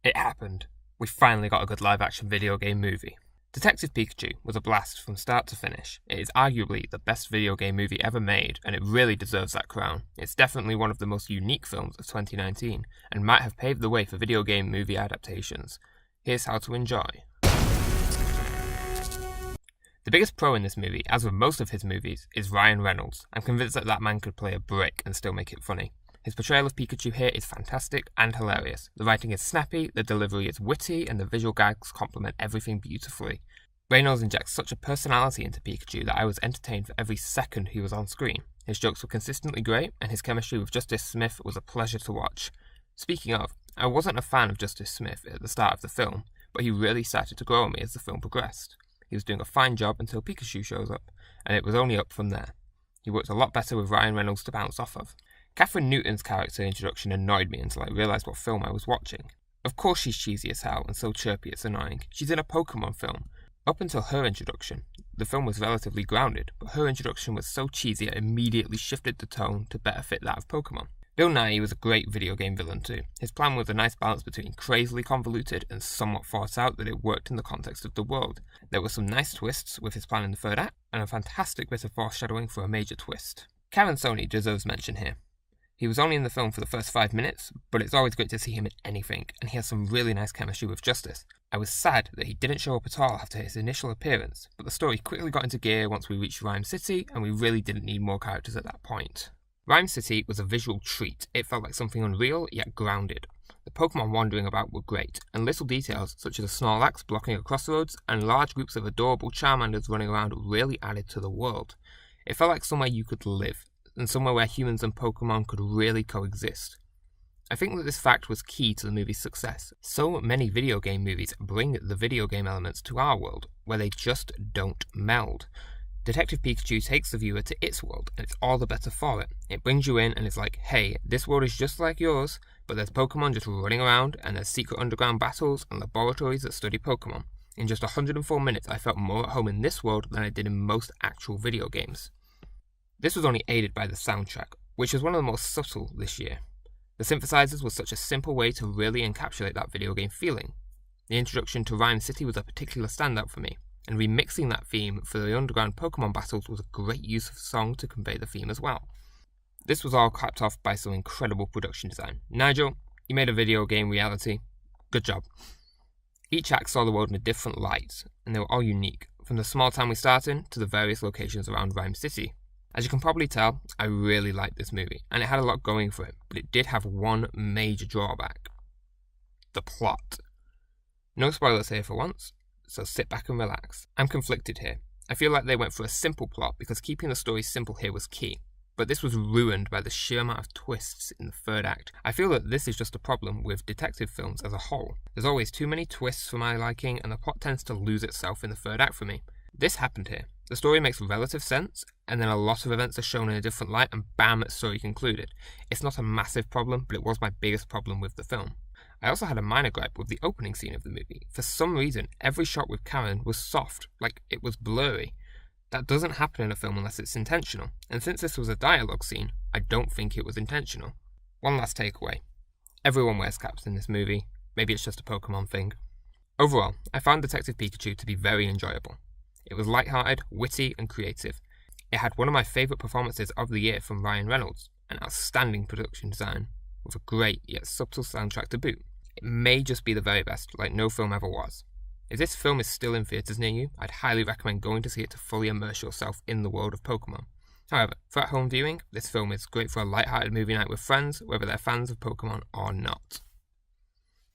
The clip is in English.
It happened. We finally got a good live-action video game movie. Detective Pikachu was a blast from start to finish. It is arguably the best video game movie ever made, and it really deserves that crown. It's definitely one of the most unique films of 2019, and might have paved the way for video game movie adaptations. Here's how to enjoy. The biggest pro in this movie, as with most of his movies, is Ryan Reynolds. I'm convinced that man could play a brick and still make it funny. His portrayal of Pikachu here is fantastic and hilarious. The writing is snappy, the delivery is witty, and the visual gags complement everything beautifully. Reynolds injects such a personality into Pikachu that I was entertained for every second he was on screen. His jokes were consistently great, and his chemistry with Justice Smith was a pleasure to watch. Speaking of, I wasn't a fan of Justice Smith at the start of the film, but he really started to grow on me as the film progressed. He was doing a fine job until Pikachu shows up, and it was only up from there. He worked a lot better with Ryan Reynolds to bounce off of. Catherine Newton's character introduction annoyed me until I realised what film I was watching. Of course she's cheesy as hell and so chirpy it's annoying. She's in a Pokémon film. Up until her introduction, the film was relatively grounded, but her introduction was so cheesy it immediately shifted the tone to better fit that of Pokémon. Bill Nighy was a great video game villain too. His plan was a nice balance between crazily convoluted and somewhat thought out that it worked in the context of the world. There were some nice twists with his plan in the third act, and a fantastic bit of foreshadowing for a major twist. Karen Sony deserves mention here. He was only in the film for the first 5 minutes, but it's always great to see him in anything, and he has some really nice chemistry with Justice. I was sad that he didn't show up at all after his initial appearance, but the story quickly got into gear once we reached Ryme City, and we really didn't need more characters at that point. Ryme City was a visual treat. It felt like something unreal, yet grounded. The Pokémon wandering about were great, and little details such as a Snorlax blocking a crossroads and large groups of adorable Charmanders running around really added to the world. It felt like somewhere you could live, and somewhere where humans and Pokémon could really coexist. I think that this fact was key to the movie's success. So many video game movies bring the video game elements to our world, where they just don't meld. Detective Pikachu takes the viewer to its world, and it's all the better for it. It brings you in and it's like, hey, this world is just like yours, but there's Pokemon just running around, and there's secret underground battles and laboratories that study Pokemon. In just 104 minutes, I felt more at home in this world than I did in most actual video games. This was only aided by the soundtrack, which was one of the most subtle this year. The synthesizers was such a simple way to really encapsulate that video game feeling. The introduction to Ryme City was a particular standout for me, and remixing that theme for the underground Pokemon battles was a great use of song to convey the theme as well. This was all capped off by some incredible production design. Nigel, you made a video game reality. Good job. Each act saw the world in a different light, and they were all unique, from the small town we start in to the various locations around Ryme City. As you can probably tell, I really liked this movie, and it had a lot going for it, but it did have one major drawback. The plot. No spoilers here for once, so sit back and relax. I'm conflicted here. I feel like they went for a simple plot because keeping the story simple here was key, but this was ruined by the sheer amount of twists in the third act. I feel that this is just a problem with detective films as a whole. There's always too many twists for my liking, and the plot tends to lose itself in the third act for me. This happened here. The story makes relative sense, and then a lot of events are shown in a different light, and bam, story concluded. It's not a massive problem, but it was my biggest problem with the film. I also had a minor gripe with the opening scene of the movie. For some reason, every shot with Karen was soft, like it was blurry. That doesn't happen in a film unless it's intentional, and since this was a dialogue scene, I don't think it was intentional. One last takeaway. Everyone wears caps in this movie. Maybe it's just a Pokemon thing. Overall, I found Detective Pikachu to be very enjoyable. It was lighthearted, witty, and creative. It had one of my favourite performances of the year from Ryan Reynolds, an outstanding production design, with a great yet subtle soundtrack to boot. It may just be the very best, like no film ever was. If this film is still in theatres near you, I'd highly recommend going to see it to fully immerse yourself in the world of Pokémon. However, for at-home viewing, this film is great for a lighthearted movie night with friends, whether they're fans of Pokémon or not.